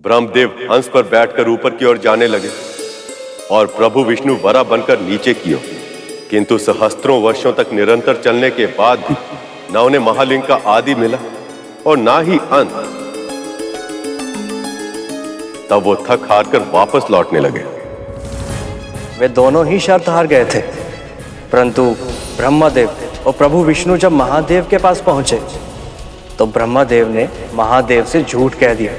ब्रह्मदेव हंस पर बैठकर ऊपर की ओर जाने लगे और प्रभु विष्णु वरा बनकर नीचे की ओर। किंतु सहस्त्रों वर्षों तक निरंतर चलने के बाद भी न उन्हें महालिंग का आदि मिला और ना ही अंत। तब वो थक हार कर वापस लौटने लगे। वे दोनों ही शर्त हार गए थे, परंतु ब्रह्मदेव और प्रभु विष्णु जब महादेव के पास पहुंचे तो ब्रह्मदेव ने महादेव से झूठ कह दिया।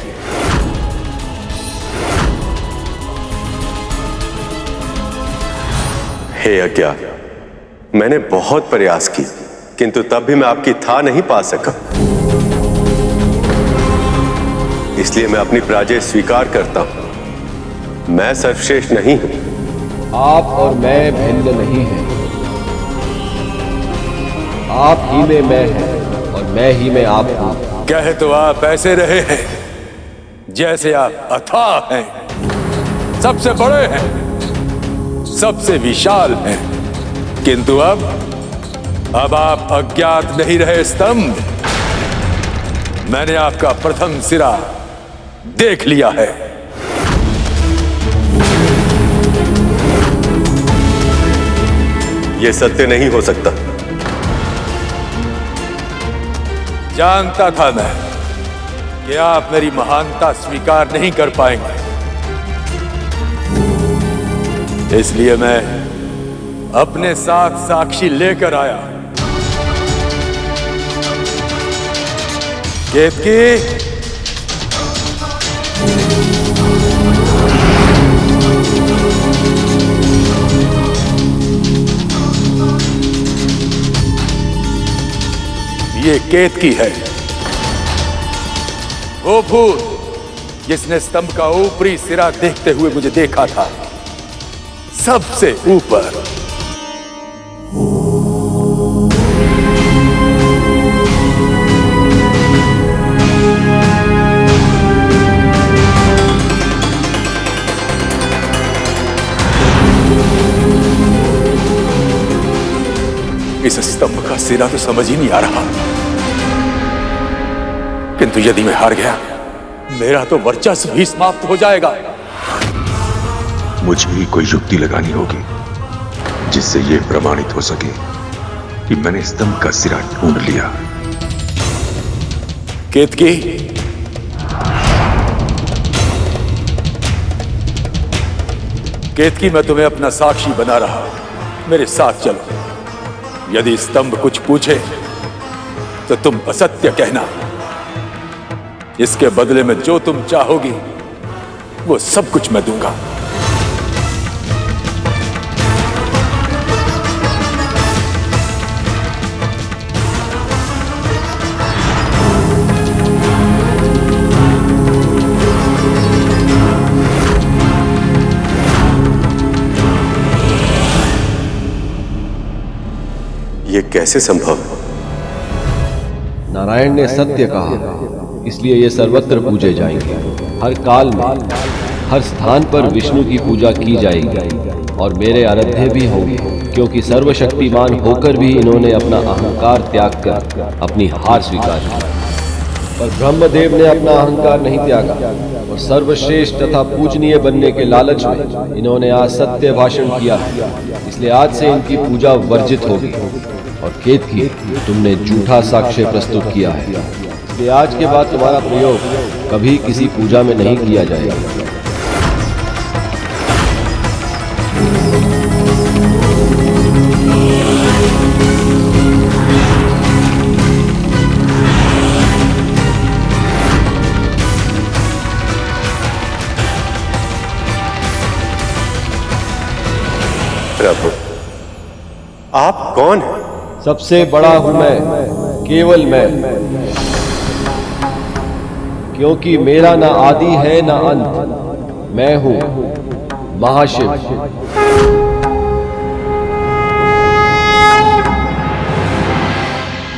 हे अज्ञा, मैंने बहुत प्रयास की किंतु तब भी मैं आपकी था नहीं पा सका। इसलिए मैं अपनी पराजय स्वीकार करता हूं। मैं सर्वश्रेष्ठ नहीं हूं। आप और मैं भिन्न नहीं हैं। आप ही में मैं है और मैं ही में आप हूं। कह तो आप ऐसे रहे हैं जैसे आप अथाह हैं, सबसे बड़े हैं, सबसे विशाल हैं, किंतु अब आप अज्ञात नहीं रहे स्तंभ। मैंने आपका प्रथम सिरा देख लिया है। यह सत्य नहीं हो सकता। जानता था मैं कि आप मेरी महानता स्वीकार नहीं कर पाएंगे, इसलिए मैं अपने साथ साक्षी लेकर आया। केतकी, ये केतकी है, वो भूत जिसने स्तंभ का ऊपरी सिरा देखते हुए मुझे देखा था, सबसे ऊपर। इस स्तंभ का सिरा तो समझ ही नहीं आ रहा, किंतु यदि मैं हार गया मेरा तो वर्चस्व भी समाप्त हो जाएगा। मुझे ही कोई युक्ति लगानी होगी जिससे यह प्रमाणित हो सके कि मैंने स्तंभ का सिरा ढूंढ लिया। केतकी, केतकी, मैं तुम्हें अपना साक्षी बना रहा हूं, मेरे साथ चलो। यदि स्तंभ कुछ पूछे तो तुम असत्य कहना। इसके बदले में जो तुम चाहोगी वो सब कुछ मैं दूंगा। ये कैसे संभव है? नारायण ने सत्य कहा, इसलिए ये सर्वत्र पूजे जाएंगे। हर काल में हर स्थान पर विष्णु की पूजा की जाएगी और मेरे आराध्य भी होंगे, क्योंकि सर्वशक्तिमान होकर भी इन्होंने अपना अहंकार त्याग कर अपनी हार स्वीकार की। पर ब्रह्मदेव ने अपना अहंकार नहीं त्यागा और सर्वश्रेष्ठ तथा पूजनीय बनने के लालच में इन्होंने आज सत्य भाषण किया है, इसलिए आज से इनकी पूजा वर्जित होगी। और केतकी, तुमने झूठा साक्ष्य प्रस्तुत किया है, इसलिए आज के बाद तुम्हारा प्रयोग कभी किसी पूजा में नहीं किया जाएगा। प्रभु, आप कौन हैं? सबसे बड़ा हूं मैं, केवल मैं, क्योंकि मेरा ना आदि है ना अंत। मैं हूं महाशिव।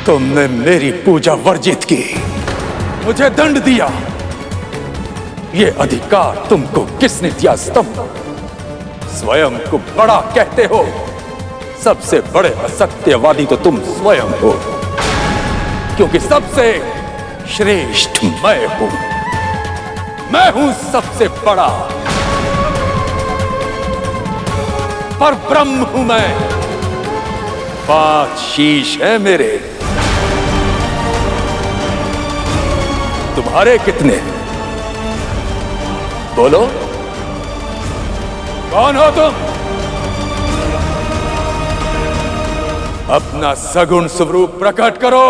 तुमने मेरी पूजा वर्जित की, मुझे दंड दिया। ये अधिकार तुमको किसने दिया स्तंभ? स्वयं को बड़ा कहते हो। सबसे बड़े असत्यवादी तो तुम स्वयं हो, क्योंकि सबसे श्रेष्ठ मैं हूं। मैं हूं सबसे बड़ा, पर ब्रह्म हूं मैं। 5 शीश है मेरे, तुम्हारे कितने? बोलो, कौन हो तुम? अपना सगुण स्वरूप प्रकट करो।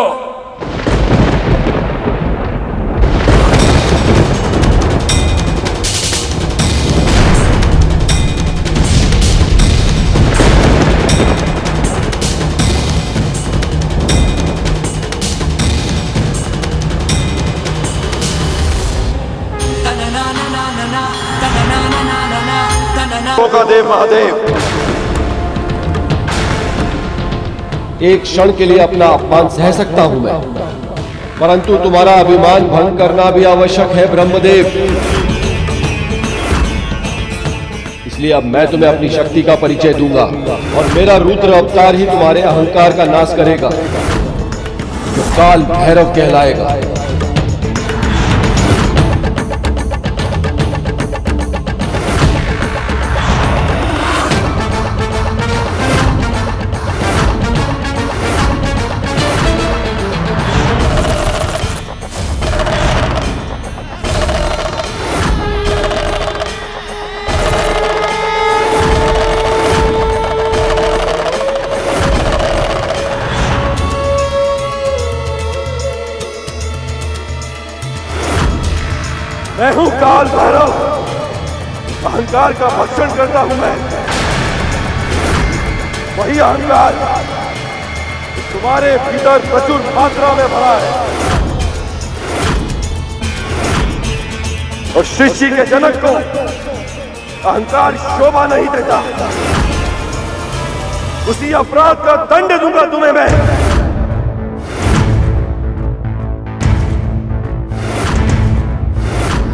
देव महादेव, एक क्षण के लिए अपना अपमान सह सकता हूं मैं, परंतु तुम्हारा अभिमान भंग करना भी आवश्यक है ब्रह्मदेव। इसलिए अब मैं तुम्हें अपनी शक्ति का परिचय दूंगा और मेरा रुद्र अवतार ही तुम्हारे अहंकार का नाश करेगा, जो काल भैरव कहलाएगा। मैं हूं काल भैरव, अहंकार का भक्षण करता हूं मैं। वही अहंकार तुम्हारे भीतर प्रचुर मात्रा में भरा है और सृष्टि के जनक को अहंकार शोभा नहीं देता। उसी अपराध का दंड दूंगा तुम्हें मैं।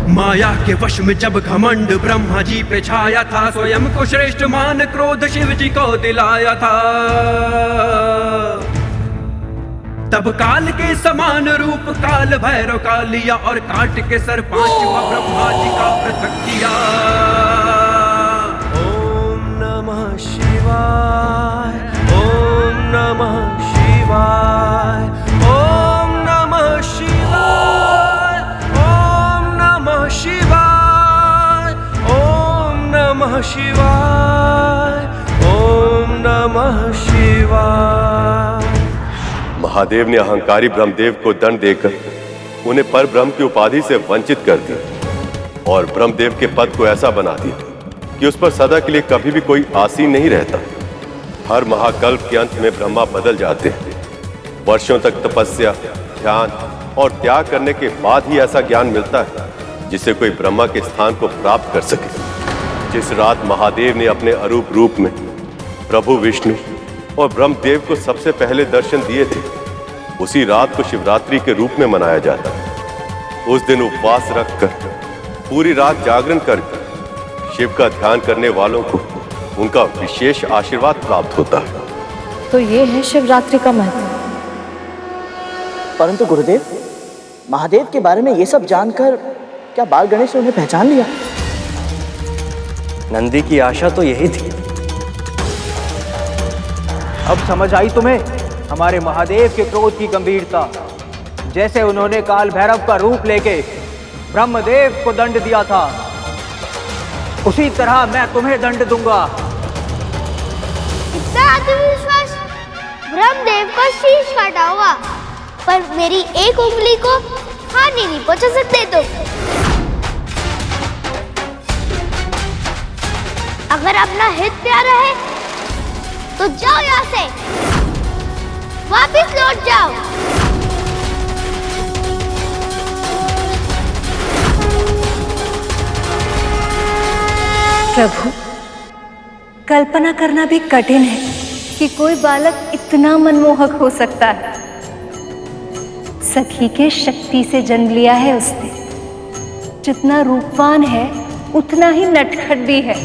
माया के वश में जब घमंड ब्रह्मा जी पे छाया था, स्वयं को श्रेष्ठ मान क्रोध शिव जी को दिलाया था। तब काल के समान रूप काल भैरव का लिया और काट के सर 5वां ब्रह्मा जी का पृथक किया। ओम नमः शिवाय, ओम नमः शिवाय, ओम नमः शिवाय, ओम नमः शिवाय, ओम नमः शिवाय, ओम नमः शिवाय। महादेव ने अहंकारी ब्रह्मदेव को दंड देकर उन्हें पर ब्रह्म की उपाधि से वंचित कर दिया और ब्रह्मदेव के पद को ऐसा बना दिया कि उस पर सदा के लिए कभी भी कोई आसीन नहीं रहता। हर महाकल्प के अंत में ब्रह्मा बदल जाते हैं। वर्षों तक तपस्या, ध्यान और त्याग करने के बाद ही ऐसा ज्ञान मिलता है जिससे कोई ब्रह्मा के स्थान को प्राप्त कर सके। जिस रात महादेव ने अपने अरूप रूप में प्रभु विष्णु और ब्रह्मदेव को सबसे पहले दर्शन दिए थे, उसी रात को शिवरात्रि के रूप में मनाया जाता है। उस दिन उपवास रखकर पूरी रात जागरण करके शिव का ध्यान करने वालों को उनका विशेष आशीर्वाद प्राप्त होता है। तो ये है शिवरात्रि का महत्व। परंतु गुरुदेव, महादेव के बारे में ये सब जानकर क्या बाल गणेश ने उन्हें पहचान लिया? नंदी की आशा तो यही थी। अब समझ आई तुम्हें हमारे महादेव के क्रोध की गंभीरता। जैसे उन्होंने काल भैरव का रूप लेके ब्रह्मदेव को दंड दिया था, उसी तरह मैं तुम्हें दंड दूंगा। इतना आत्मविश्वास! ब्रह्मदेव का शीश काटा होगा, पर मेरी एक उंगली को हानि नहीं पहुंचा सकते तुम। अगर अपना हित प्यारा है तो जाओ यहाँ से, वापिस लौट जाओ। प्रभु, कल्पना करना भी कठिन है कि कोई बालक इतना मनमोहक हो सकता है। सखी के शक्ति से जन्म लिया है उसने। जितना रूपवान है उतना ही नटखट भी है।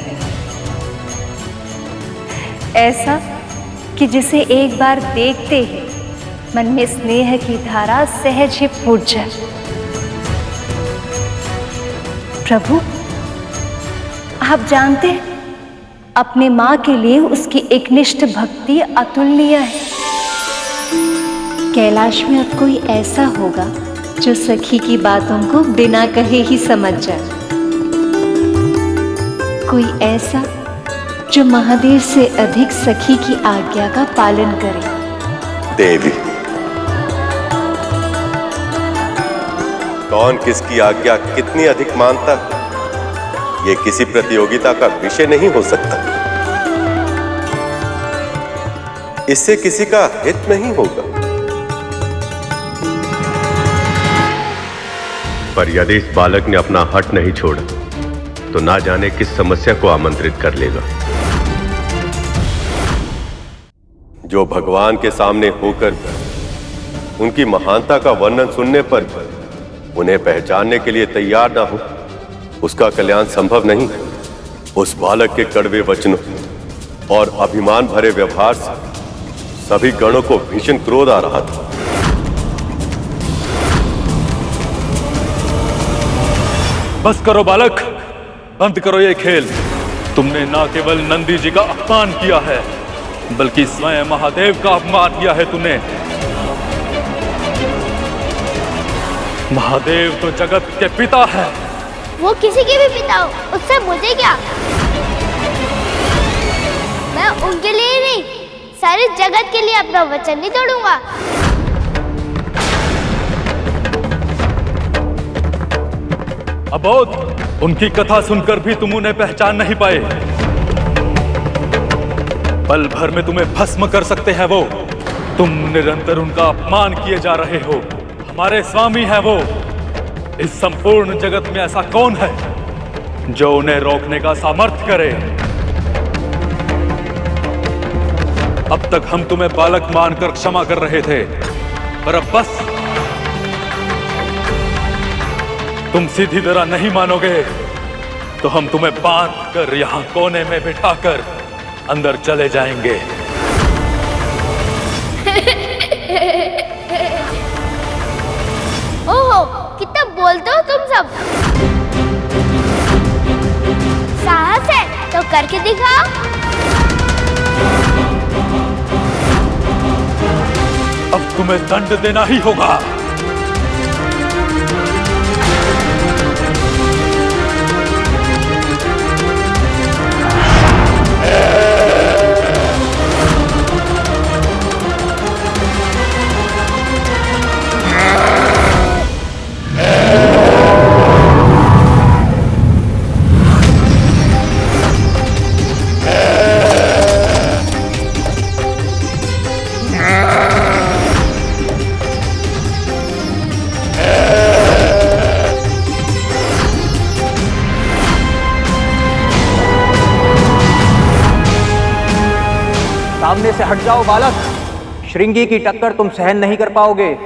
ऐसा कि जिसे एक बार देखते ही मन में स्नेह की धारा सहज ही फूट जाए। प्रभु, आप जानते हैं अपने माँ के लिए उसकी एकनिष्ठ भक्ति अतुलनीय है। कैलाश में अब कोई ऐसा होगा जो सखी की बातों को बिना कहे ही समझ जाए, कोई ऐसा जो महादेव से अधिक सखी की आज्ञा का पालन करे। देवी, कौन किसकी आज्ञा कितनी अधिक मानता है, ये किसी प्रतियोगिता का विषय नहीं हो सकता। इससे किसी का हित नहीं होगा। पर यदि इस बालक ने अपना हट नहीं छोड़ा तो ना जाने किस समस्या को आमंत्रित कर लेगा। जो भगवान के सामने होकर उनकी महानता का वर्णन सुनने पर उन्हें पहचानने के लिए तैयार ना हो, उसका कल्याण संभव नहीं। उस बालक के कड़वे वचनों और अभिमान भरे व्यवहार से सभी गणों को भीषण क्रोध आ रहा था। बस करो बालक, बंद करो ये खेल। तुमने ना केवल नंदी जी का अपमान किया है, बल्कि स्वयं महादेव का अपमान किया है तुमने। महादेव तो जगत के पिता है। वो किसी के भी पिता हो, उससे मुझे क्या। मैं उनके लिए ही नहीं, सारे जगत के लिए अपना वचन नहीं तोड़ूंगा। अबोध, उनकी कथा सुनकर भी तुम उन्हें पहचान नहीं पाए। पल भर में तुम्हें भस्म कर सकते हैं वो। तुम निरंतर उनका अपमान किए जा रहे हो। हमारे स्वामी हैं वो। इस संपूर्ण जगत में ऐसा कौन है जो उन्हें रोकने का सामर्थ्य करे। अब तक हम तुम्हें बालक मानकर क्षमा कर रहे थे, पर अब बस। तुम सीधी तरह नहीं मानोगे तो हम तुम्हें बांध कर यहां कोने में बिठाकर अंदर चले जाएंगे। ओहो, कितना बोलते हो तुम सब। साहस है तो करके दिखाओ। अब तुम्हें दंड देना ही होगा। सामने से हट जाओ बालक, श्रृंगी की टक्कर तुम सहन नहीं कर पाओगे।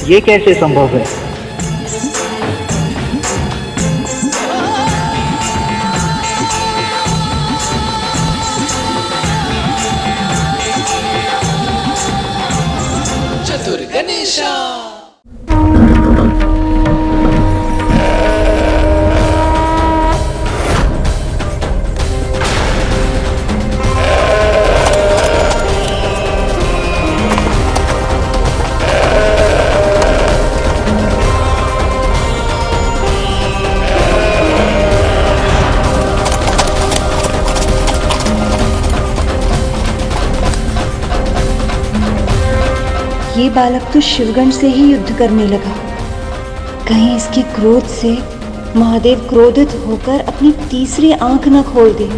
ये कैसे संभव है? चतुर गणेशा। ये बालक तो शिवगण से ही युद्ध करने लगा। कहीं इसके क्रोध से महादेव क्रोधित होकर अपनी तीसरी आंख न खोल दे।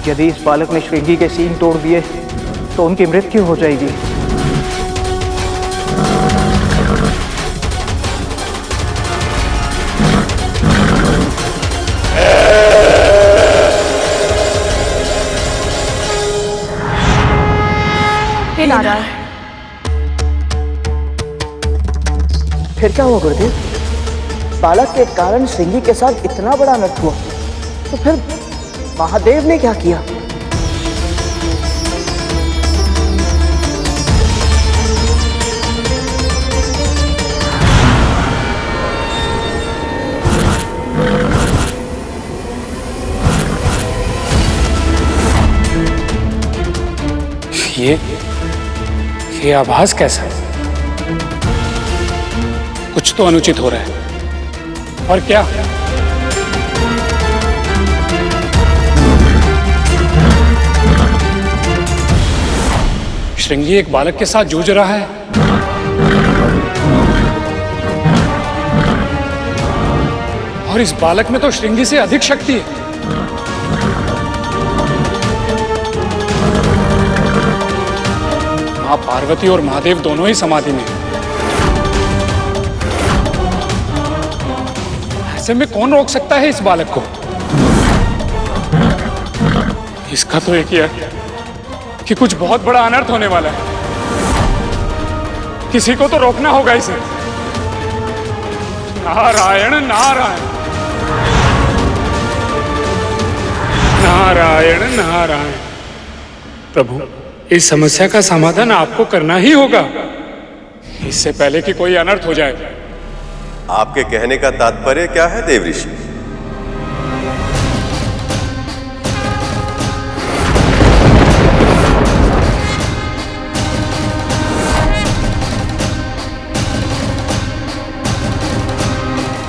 यदि इस बालक ने श्रृंगी के सींग तोड़ दिए तो उनकी मृत्यु हो जाएगी। हे नारायण, फिर क्या हुआ गुरुदेव? बालक के कारण श्रृंगी के साथ इतना बड़ा अनर्थ हुआ, तो फिर महादेव ने क्या किया? ये आभास कैसा? कुछ तो अनुचित हो रहा है। और क्या? श्रृंगी एक बालक के साथ जूझ रहा है। और इस बालक में तो श्रृंगी से अधिक शक्ति है। मां पार्वती और महादेव दोनों ही समाधि में। ऐसे में कौन रोक सकता है इस बालक को? इसका तो एक ही है कि कुछ बहुत बड़ा अनर्थ होने वाला है। किसी को तो रोकना होगा इसे। नारायण नारायण नारायण नारायण। प्रभु, इस समस्या का समाधान आपको करना ही होगा, इससे पहले कि कोई अनर्थ हो जाए। आपके कहने का तात्पर्य क्या है देव ऋषि?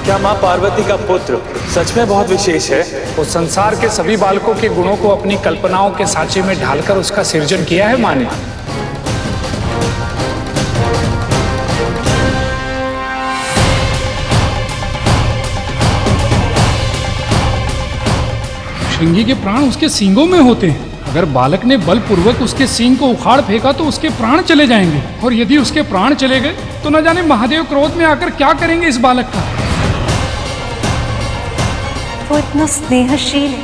क्या मां पार्वती का पुत्र सच में बहुत विशेष है? वो संसार के सभी बालकों के गुणों को अपनी कल्पनाओं के सांचे में ढालकर उसका सृजन किया है मां ने। श्रृंगी के प्राण उसके सींगों में होते हैं। अगर बालक ने बलपूर्वक उसके सींग को उखाड़ फेंका तो उसके प्राण चले जाएंगे। और यदि उसके प्राण चले गए तो न जाने महादेव क्रोध में आकर क्या करेंगे इस बालक का। वो इतना स्नेहशील है,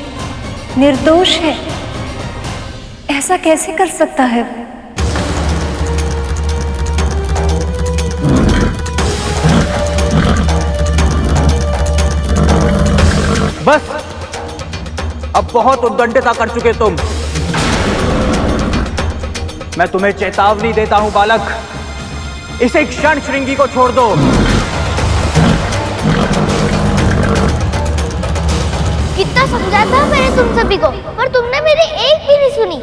निर्दोष है, ऐसा कैसे कर सकता है वो? बस, अब बहुत उद्दंडता कर चुके तुम। मैं तुम्हें चेतावनी देता हूं बालक, इसे क्षण श्रृंगी को छोड़ दो। कितना समझाता मैंने तुम सभी को, पर तुमने मेरी एक भी नहीं सुनी।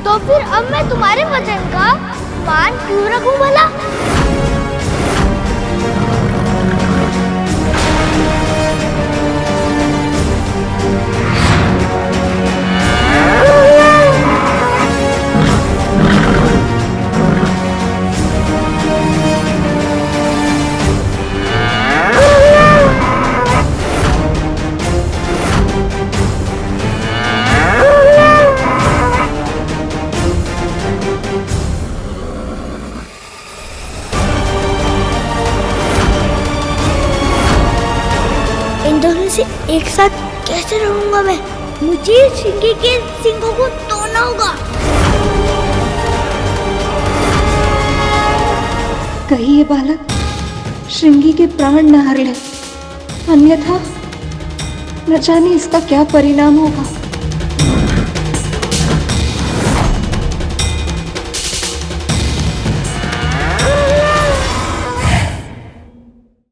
तो फिर अब मैं तुम्हारे वचन का मान क्यों रखूं भला? से एक साथ कैसे रहूंगा मैं? मुझे श्रृंगी के सींगों को तोड़ना होगा। कहीं ये बालक श्रृंगी के प्राण न हर ले, अन्यथा न जाने इसका क्या परिणाम होगा।